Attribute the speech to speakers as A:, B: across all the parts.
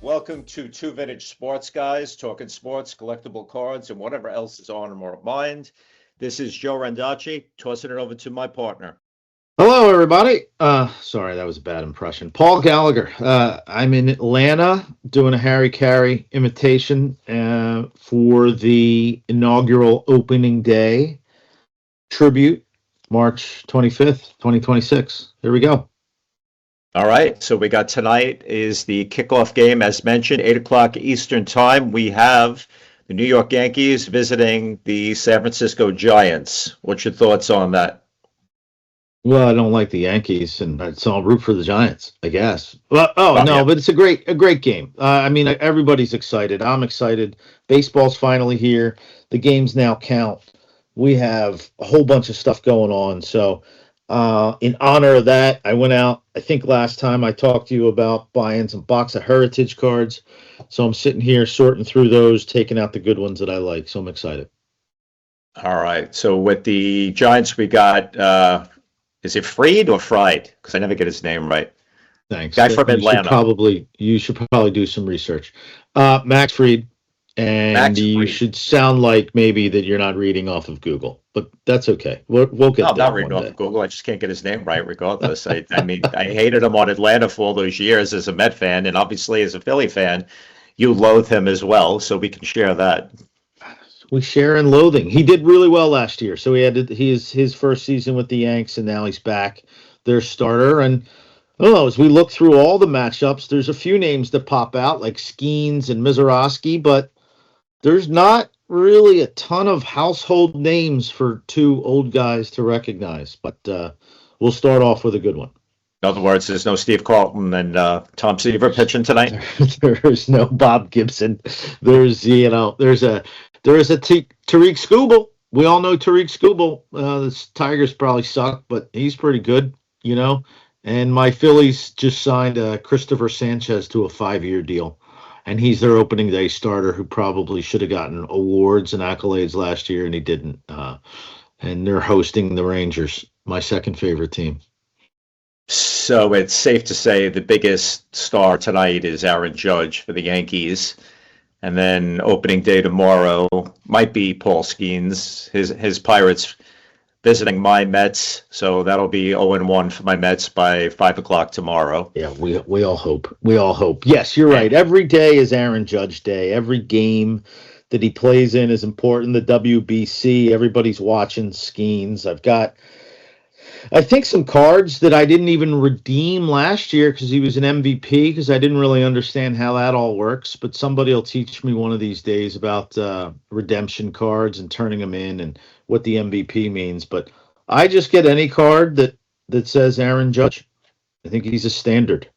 A: Welcome to Two Vintage Sports Guys, talking sports, collectible cards, and whatever else is on our mind. This is Joe Randacci, tossing it over to my partner.
B: Hello, everybody. Sorry, that was a bad impression. Paul Gallagher. I'm in Atlanta doing a Harry Carey imitation for the inaugural opening day tribute, March 25th, 2026. Here we go.
A: All right, so we got tonight is the kickoff game, as mentioned, 8 o'clock Eastern Time. We have the New York Yankees visiting the San Francisco Giants. What's your thoughts on that?
B: Well, I don't like the Yankees, and so I'll root for the Giants, I guess. Well,
A: Yeah.
B: but it's a great game. I mean, everybody's excited. I'm excited. Baseball's finally here. The games now count. We have a whole bunch of stuff going on. So, in honor of that, I went out. I think last time I talked to you about buying some box of heritage cards. So I'm sitting here sorting through those, taking out the good ones that I like. So I'm excited.
A: All right, so with the Giants, we got, is it Freed or Fried? Because I never get his name right.
B: Thanks.
A: Guy from Atlanta.
B: You should probably do some research. Max Fried, and
A: Max
B: you
A: Fried.
B: should sound like maybe that you're not reading off of Google, but that's okay. We'll get
A: No, I'm
B: there
A: not reading
B: one
A: off
B: day.
A: of Google. I just can't get his name right regardless. I mean, I hated him on Atlanta for all those years as a Met fan, and obviously as a Philly fan, you loathe him as well, so we can share that.
B: We share in loathing. He did really well last year, so his first season with the Yanks, and now he's back, their starter. And I don't know, as we look through all the matchups, there's a few names that pop out like Skeens and Mizorowski, but there's not really a ton of household names for two old guys to recognize. But we'll start off with a good one.
A: In other words, there's no Steve Carlton and Tom Seaver pitching tonight.
B: There's no Bob Gibson. There's a Tariq Skubal. We all know Tariq Skubal. The Tigers probably suck, but he's pretty good. And my Phillies just signed Christopher Sanchez to a 5-year deal. And he's their opening day starter who probably should have gotten awards and accolades last year, and he didn't. And they're hosting the Rangers, my second favorite team.
A: So it's safe to say the biggest star tonight is Aaron Judge for the Yankees. And then opening day tomorrow might be Paul Skeens. His Pirates visiting my Mets. So that'll be 0-1 for my Mets by 5 o'clock tomorrow.
B: Yeah, we all hope. We all hope. Yes, you're right. Every day is Aaron Judge Day. Every game that he plays in is important. The WBC, everybody's watching Skeens. I think some cards that I didn't even redeem last year because he was an MVP because I didn't really understand how that all works. But somebody will teach me one of these days about redemption cards and turning them in and what the MVP means. But I just get any card that says Aaron Judge. I think he's a standard.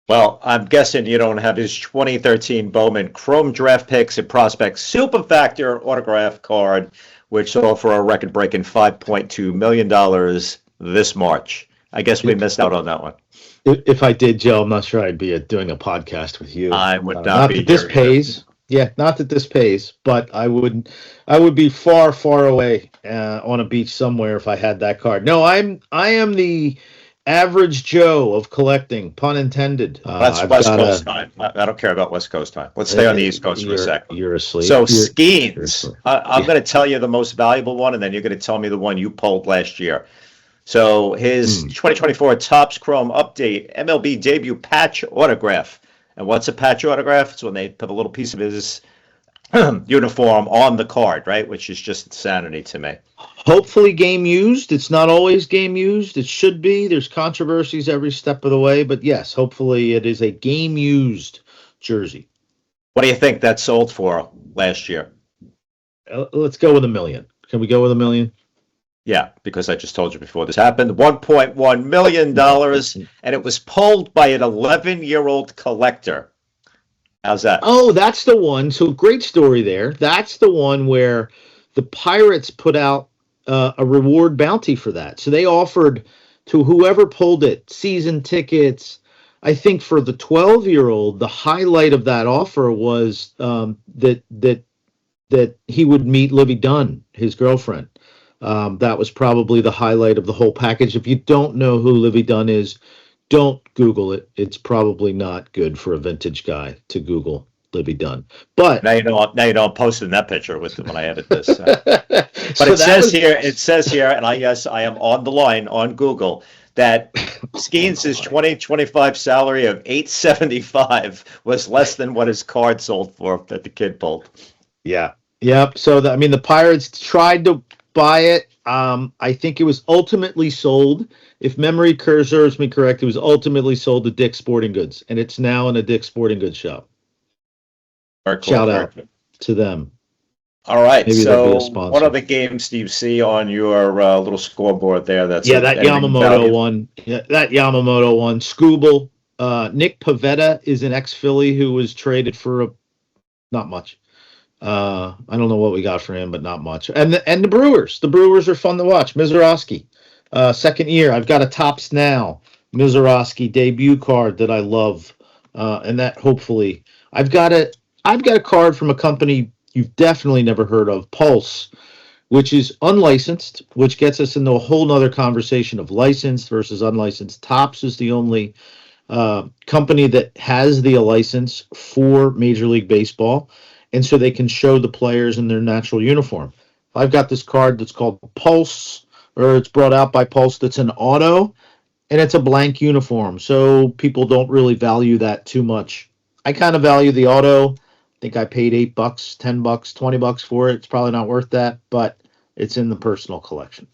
A: Well, I'm guessing you don't have his 2013 Bowman Chrome Draft Picks and Prospects Super Factor autograph card, which sold for a record-breaking $5.2 million this March. I guess we missed out on that one.
B: If I did, Joe, I'm not sure I'd be doing a podcast with you.
A: I would not
B: not
A: be
B: that this
A: here
B: pays. Yeah, not that this pays, but I would be far, far away on a beach somewhere if I had that card. No, I am the average Joe of collecting, pun intended.
A: That's
B: I've
A: West
B: got
A: Coast time. I don't care about West Coast time. Let's stay on the East Coast for a second.
B: You're asleep.
A: So
B: You're
A: Skeens,
B: asleep.
A: I'm going to tell you the most valuable one, and then you're going to tell me the one you pulled last year. So his 2024 Topps Chrome Update MLB debut patch autograph. And what's a patch autograph? It's when they put a little piece of his uniform on the card, right? Which is just insanity to me.
B: Hopefully game used. It's not always game used. It should be. There's controversies every step of the way, but yes, hopefully it is a game used jersey.
A: What do you think that sold for last year?
B: Let's go with $1 million. Can we go with $1 million?
A: Yeah, because I just told you before this happened. $1.1 million, and it was pulled by an 11-year-old collector. How's that?
B: Oh, that's the one. So great story there. That's the one where the Pirates put out a reward bounty for that. So they offered to whoever pulled it season tickets. I think for the 12-year-old, the highlight of that offer was that he would meet Livy Dunn, his girlfriend. That was probably the highlight of the whole package. If you don't know who Livy Dunn is, don't Google it. It's probably not good for a vintage guy to Google Livy Dunn. But
A: Now you know. Now you know. I'm posting that picture with when I edit this. But
B: so
A: it
B: that
A: says
B: was
A: here. It says here, and I am on the line on Google that Skeens' 2025 salary of $875 was less than what his card sold for that the kid pulled.
B: yeah. Yep. So I mean the Pirates tried to buy it. I think it was ultimately sold. If memory serves me correct, it was ultimately sold to Dick's Sporting Goods, and it's now in a Dick's Sporting Goods shop.
A: Very cool,
B: Shout
A: very
B: out
A: cool.
B: to them.
A: All right.
B: Maybe they'll be a
A: So, what
B: sponsor.
A: other games do you see on your little scoreboard there? That's
B: That
A: anything
B: Yamamoto
A: value?
B: one. Yeah, that Yamamoto one. Scooble. Nick Pavetta is an ex-Philly who was traded for not much. I don't know what we got for him, but not much. And the Brewers. The Brewers are fun to watch. Mizorowski, second year. I've got a Topps Now Mizorowski debut card that I love, and that hopefully I've got a card from a company you've definitely never heard of, Pulse, which is unlicensed, which gets us into a whole nother conversation of licensed versus unlicensed. Topps is the only company that has the license for Major League Baseball, and so they can show the players in their natural uniform. I've got this card that's called Pulse, or it's brought out by Pulse, that's an auto, and it's a blank uniform, so people don't really value that too much. I kind of value the auto. I think I paid $8, $10, $20 for it. It's probably not worth that, but it's in the personal collection.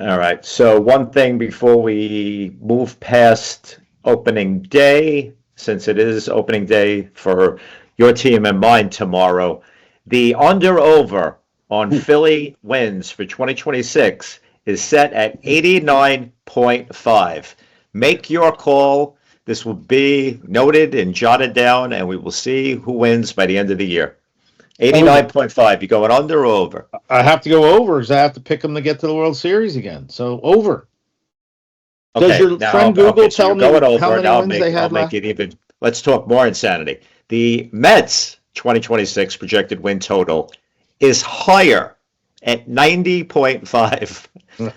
A: All right. So, one thing before we move past opening day, since it is opening day for your team and mine tomorrow, the under/over on Philly wins for 2026 is set at 89.5. Make your call. This will be noted and jotted down, and we will see who wins by the end of the year. 89.5. You going under or over?
B: I have to go over because I have to pick them to get to the World Series again. So over. Does your friend Google
A: so
B: tell me
A: you're going
B: how
A: over.
B: many
A: Now
B: wins they
A: I'll
B: had
A: make
B: left?
A: it even. Let's talk more insanity. The Mets 2026 projected win total is higher at 90.5.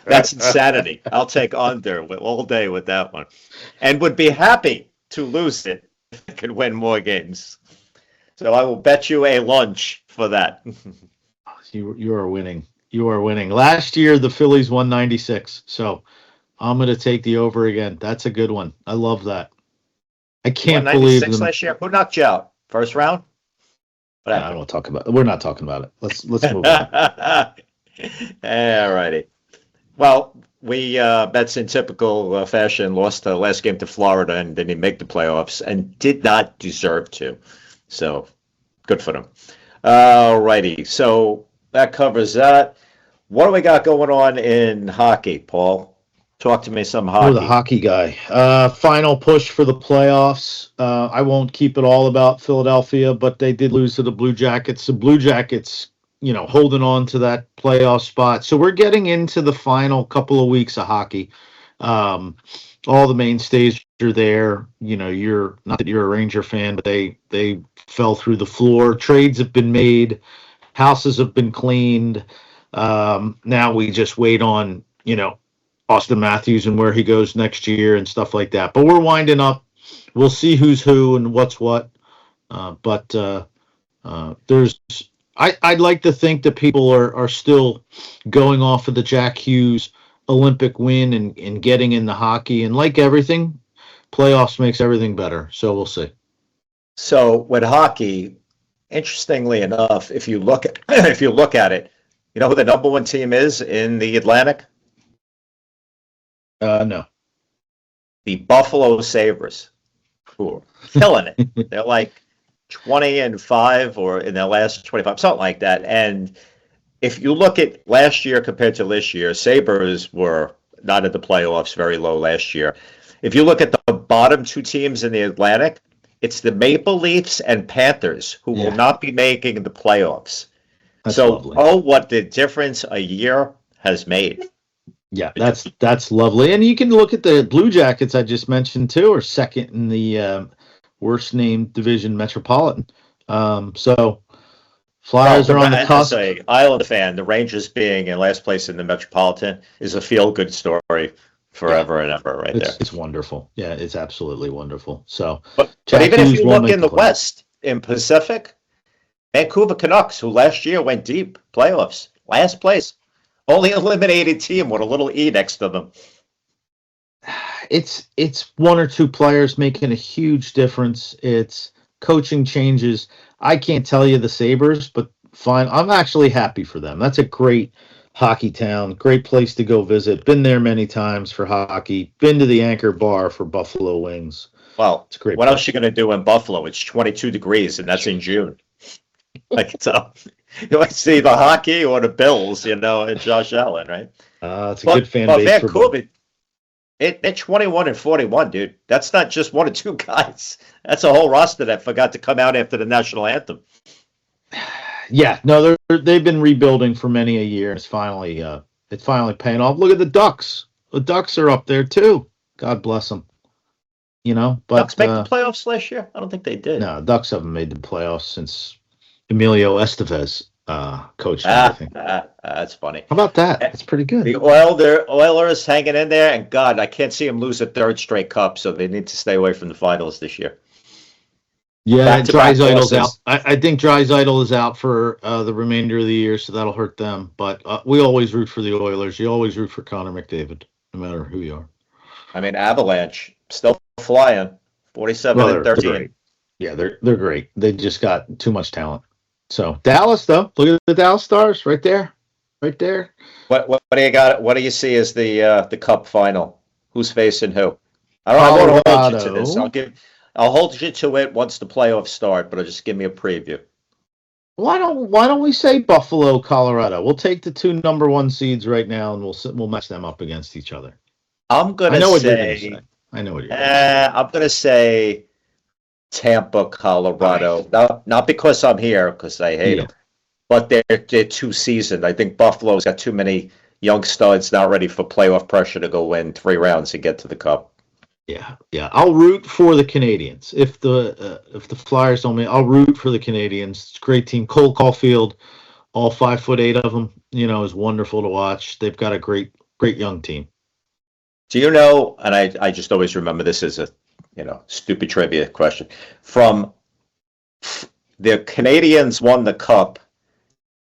A: That's insanity. I'll take under all day with that one, and would be happy to lose it if I could win more games. So I will bet you a lunch for that.
B: You are winning. You are winning. Last year the Phillies won 96. So I'm going to take the over again. That's a good one. I love that. I can't believe
A: 96
B: them.
A: last year. Who knocked you out? First round?
B: No, I don't want to talk about it. We're not talking about it. Let's move on.
A: All righty. Well, we Mets in typical fashion lost the last game to Florida and didn't make the playoffs and did not deserve to. So good for them. All righty. So that covers that. What do we got going on in hockey, Paul? Talk to me some hockey.
B: Oh, the hockey guy. Final push for the playoffs. I won't keep it all about Philadelphia, but they did lose to the Blue Jackets. The Blue Jackets, holding on to that playoff spot. So we're getting into the final couple of weeks of hockey. All the mainstays are there. You're not that you're a Ranger fan, but they fell through the floor. Trades have been made. Houses have been cleaned. Now we just wait on, Austin Matthews and where he goes next year and stuff like that. But we're winding up. We'll see who's who and what's what. But I'd like to think that people are still going off of the Jack Hughes Olympic win and getting into hockey. And like everything, playoffs makes everything better. So we'll see.
A: So with hockey, interestingly enough, if you look at it, you know who the number one team is in the Atlantic?
B: No.
A: The Buffalo Sabres, who are killing it. They're like 20-5 or in their last 25, something like that. And if you look at last year compared to this year, Sabres were not in the playoffs, very low last year. If you look at the bottom two teams in the Atlantic, it's the Maple Leafs and Panthers who will not be making the playoffs.
B: That's
A: so,
B: lovely.
A: What the difference a year has made.
B: Yeah, that's lovely. And you can look at the Blue Jackets I just mentioned too, are second in the worst named division, Metropolitan. So Flyers are on the cusp.
A: As an Island fan, the Rangers being in last place in the Metropolitan is a feel-good story forever and ever right there.
B: It's wonderful. Yeah, it's absolutely wonderful. So,
A: But
B: Jack
A: even if
B: Hughes
A: you
B: won't
A: look
B: make
A: in
B: the
A: the
B: playoffs.
A: West, in Pacific, Vancouver Canucks, who last year went deep playoffs, last place, only eliminated team with a little E next to them.
B: It's one or two players making a huge difference. It's coaching changes. I can't tell you the Sabres, but fine. I'm actually happy for them. That's a great hockey town, great place to go visit. Been there many times for hockey. Been to the Anchor Bar for Buffalo Wings.
A: Well,
B: It's a great
A: what
B: place.
A: else are you going to do in Buffalo? It's 22 degrees, and that's in June. Like, so you want to see the hockey or the Bills, and Josh Allen, right?
B: It's a good fan
A: but
B: base for both.
A: Vancouver, they're 21 and 41, dude. That's not just one or two guys. That's a whole roster that forgot to come out after the national anthem.
B: Yeah, no, they've been rebuilding for many a year. It's finally paying off. Look at the Ducks. The Ducks are up there too. God bless them. But
A: Ducks make the playoffs last year? I don't think they did.
B: No, Ducks haven't made the playoffs since Emilio Estevez coached everything.
A: That's funny.
B: How about that? That's pretty good.
A: The Oilers hanging in there, and God, I can't see them lose a third straight cup, so they need to stay away from the finals this year.
B: Yeah,
A: Back-to-back
B: Dreisaitl's out.
A: losses.
B: I think Draisaitl is out for the remainder of the year, so that'll hurt them. But we always root for the Oilers. You always root for Connor McDavid, no matter who you are.
A: I mean, Avalanche still flying, 47 and 13.
B: Great. Yeah, they're great. They just got too much talent. So Dallas, though, look at the Dallas Stars right there.
A: What do you got? What do you see as the Cup final? Who's facing who? I won't hold you to this. I'll hold you to it once the playoffs start, but just give me a preview.
B: Why don't we say Buffalo, Colorado? We'll take the two number one seeds right now, and we'll match them up against each other.
A: I'm gonna
B: I know what you're
A: say.
B: gonna say. I know what you're gonna say.
A: I'm gonna say Tampa, Colorado. Not because I'm here, because I hate them, but they're too seasoned. I think Buffalo's got too many young studs not ready for playoff pressure to go win 3 rounds and get to the Cup.
B: Yeah. I'll root for the Canadians. If the Flyers don't make, I'll root for the Canadians. It's a great team. Cole Caulfield, all 5'8" of them, is wonderful to watch. They've got a great young team.
A: Do you know? And I just always remember this as a stupid trivia question. From the Canadians won the Cup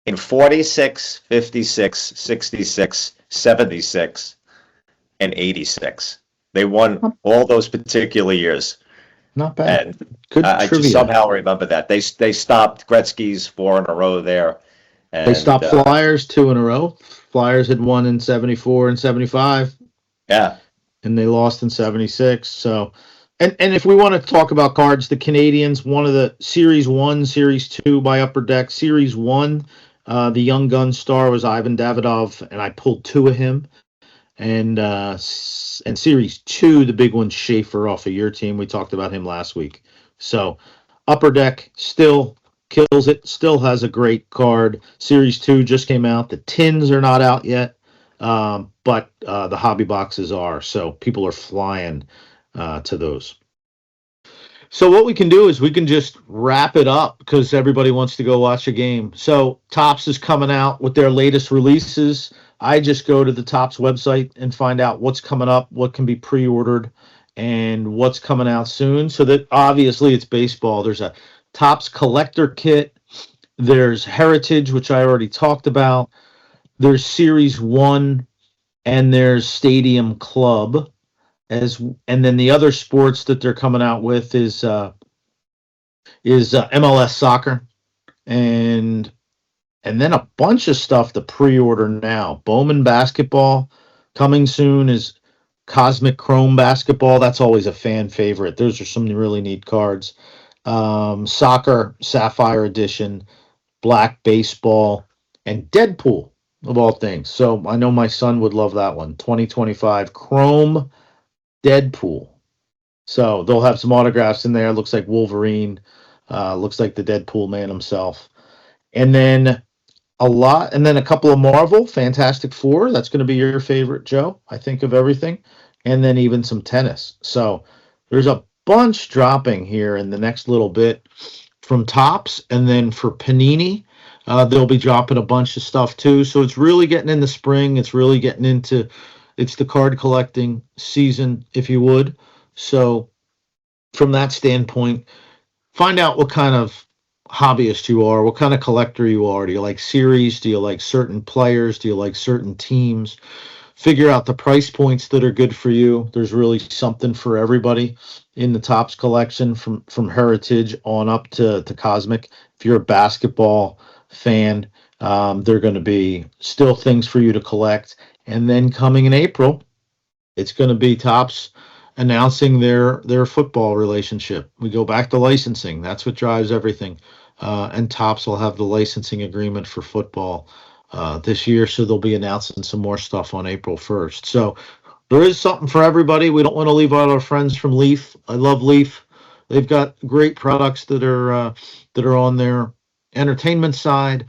A: in 46, 56, 66, 76, and 86. They won all those particular years.
B: Not bad.
A: And
B: Good
A: I
B: trivia.
A: just somehow remember that. They stopped Gretzky's 4 in a row there. And,
B: they stopped Flyers 2 in a row. Flyers had won in 74 and 75.
A: Yeah.
B: And they lost in 76. So, and if we want to talk about cards, the Canadians, one of the Series 1, Series 2 by Upper Deck. Series 1, the young gun star was Ivan Davidov, and I pulled 2 of him. And Series 2, the big one, Schaefer off of your team. We talked about him last week. So Upper Deck still kills it, still has a great card. Series 2 just came out. The tins are not out yet, but the hobby boxes are. So people are flying to those. So what we can do is we can just wrap it up because everybody wants to go watch a game. So Topps is coming out with their latest releases. I just go to the Topps website and find out what's coming up, what can be pre-ordered, and what's coming out soon. So that obviously it's baseball. There's a Topps collector kit. There's Heritage, which I already talked about. There's Series 1, and there's Stadium Club. And then the other sports that they're coming out with is MLS soccer, and then a bunch of stuff to pre-order now. Bowman basketball coming soon is Cosmic Chrome basketball. That's always a fan favorite. Those are some really neat cards. Soccer Sapphire Edition, Black Baseball, and Deadpool of all things. So I know my son would love that one. 2025 Chrome Deadpool. So they'll have some autographs in there. Looks like Wolverine. Looks like the Deadpool man himself. And then a couple of Marvel, Fantastic Four. That's going to be your favorite, Joe, I think, of everything. And then even some tennis. So there's a bunch dropping here in the next little bit from Topps. And then for Panini, they'll be dropping a bunch of stuff too. So it's really getting into spring. It's really getting into It's the card collecting season, if you would. So from that standpoint, find out what kind of hobbyist you are, what kind of collector you are. Do you like series? Do you like certain players? Do you like certain teams? Figure out the price points that are good for you. There's really something for everybody in the Topps collection, from Heritage on up to Cosmic. If you're a basketball fan, there are going to be still things for you to collect. And then coming in April, it's going to be Topps announcing their football relationship. We go back to licensing. That's what drives everything. And Topps will have the licensing agreement for football this year, so they'll be announcing some more stuff on April 1st. So there is something for everybody. We don't want to leave out our friends from Leaf. I love Leaf. They've got great products that are on their entertainment side,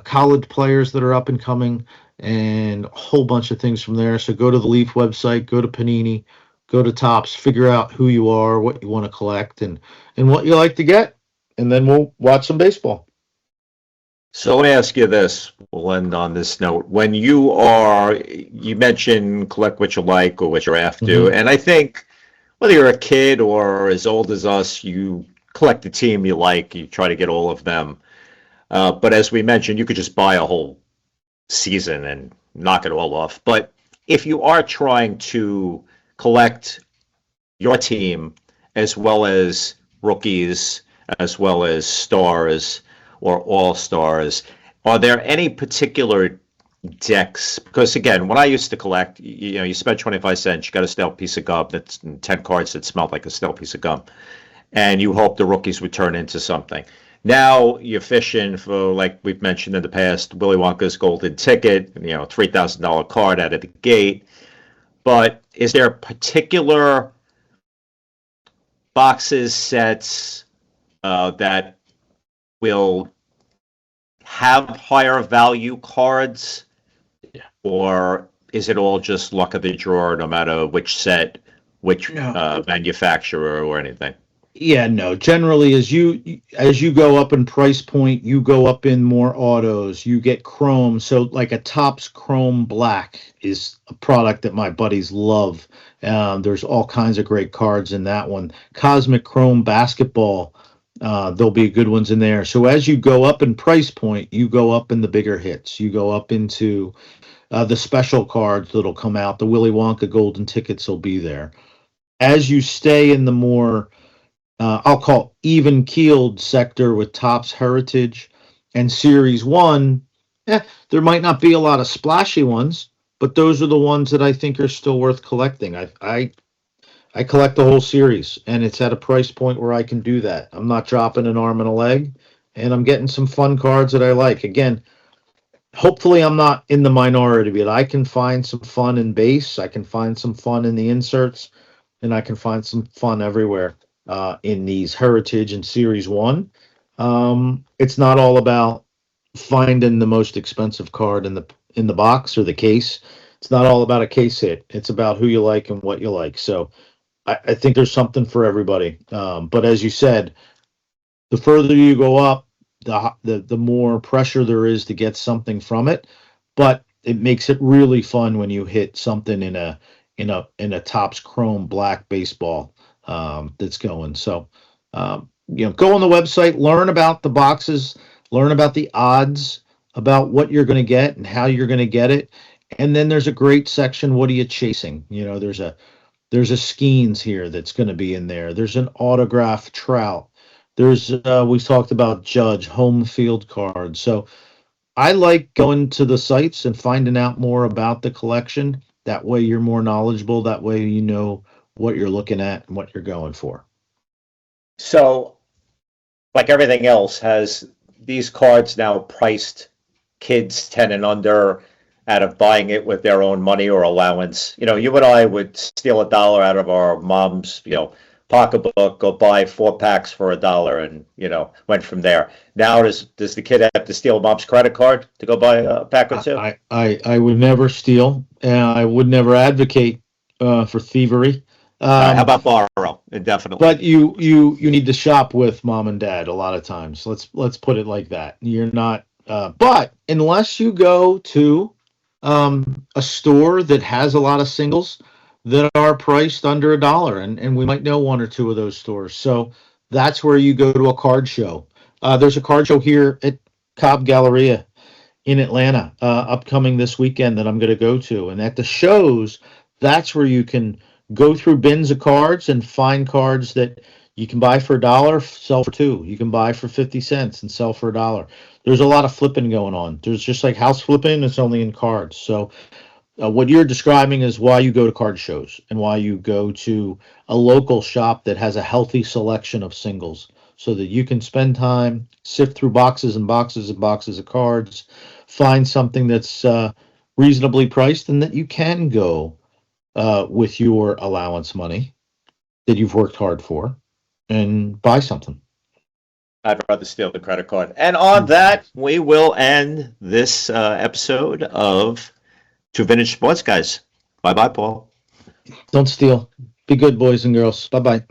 B: college players that are up and coming, and a whole bunch of things from there. So go to the Leaf website, go to Panini, go to Topps, figure out who you are, what you want to collect, and what you like to get, and then we'll watch some baseball.
A: So let me ask you this. We'll end on this note. When you mentioned collect what you like or what you're after, and I think whether you're a kid or as old as us, you collect the team you like, you try to get all of them. But as we mentioned, you could just buy a whole season and knock it all off. But if you are trying to collect your team as well as rookies, as well as stars or all-stars, are there any particular decks? Because again, when I used to collect, you spend 25 cents, you got a stale piece of gum that's 10 cards that smelled like a stale piece of gum, and you hope the rookies would turn into something. Now you're fishing for, like we've mentioned in the past, Willy Wonka's golden ticket, $3,000 card out of the gate. But is there particular boxes, sets that will have higher value cards?
B: Yeah.
A: Or is it all just luck of the draw, no matter which set, which manufacturer or anything?
B: Yeah, no. Generally, as you go up in price point, you go up in more autos. You get chrome. So, like a Topps Chrome Black is a product that my buddies love. There's all kinds of great cards in that one. Cosmic Chrome Basketball. There'll be good ones in there. So as you go up in price point, you go up in the bigger hits. You go up into the special cards that'll come out. The Willy Wonka golden tickets will be there. As you stay in the more I'll call even-keeled sector with Topps Heritage and Series 1, there might not be a lot of splashy ones, but those are the ones that I think are still worth collecting. I collect the whole series, and it's at a price point where I can do that. I'm not dropping an arm and a leg, and I'm getting some fun cards that I like. Again, hopefully I'm not in the minority, but I can find some fun in base, I can find some fun in the inserts, and I can find some fun everywhere. In these Heritage and Series 1. It's not all about finding the most expensive card in the box or the case. It's not all about a case hit. It's about who you like and what you like. So I think there's something for everybody. But as you said, the further you go up, the more pressure there is to get something from it. But it makes it really fun when you hit something in a Topps Chrome Black baseball. That's going. So, go on the website, learn about the boxes, learn about the odds, about what you're going to get and how you're going to get it. And then there's a great section. What are you chasing? There's a Skeens here that's going to be in there. There's an autograph Trout. There's we talked about Judge home field cards. So I like going to the sites and finding out more about the collection. That way you're more knowledgeable. That way you know what you're looking at and what you're going for.
A: So, like everything else, has these cards now priced kids 10 and under out of buying it with their own money or allowance? You and I would steal $1 out of our mom's, pocketbook, go buy 4 packs for $1 and, went from there. Now, does the kid have to steal mom's credit card to go buy a pack or two?
B: I would never steal. I would never advocate for thievery.
A: How about borrow indefinitely?
B: But you need to shop with mom and dad a lot of times. Let's put it like that. You're not. But unless you go to a store that has a lot of singles that are priced under $1, and we might know one or two of those stores. So that's where you go to a card show. There's a card show here at Cobb Galleria in Atlanta, upcoming this weekend that I'm going to go to. And at the shows, that's where you can go through bins of cards and find cards that you can buy for $1, sell for $2. You can buy for 50 cents and sell for $1. There's a lot of flipping going on. There's just like house flipping, it's only in cards. So what you're describing is why you go to card shows and why you go to a local shop that has a healthy selection of singles so that you can spend time, sift through boxes and boxes and boxes of cards, find something that's reasonably priced and that you can go with your allowance money that you've worked hard for and buy something.
A: I'd rather steal the credit card. And on that, we will end this episode of Two Vintage Sports Guys. Bye-bye, Paul.
B: Don't steal. Be good, boys and girls. Bye-bye.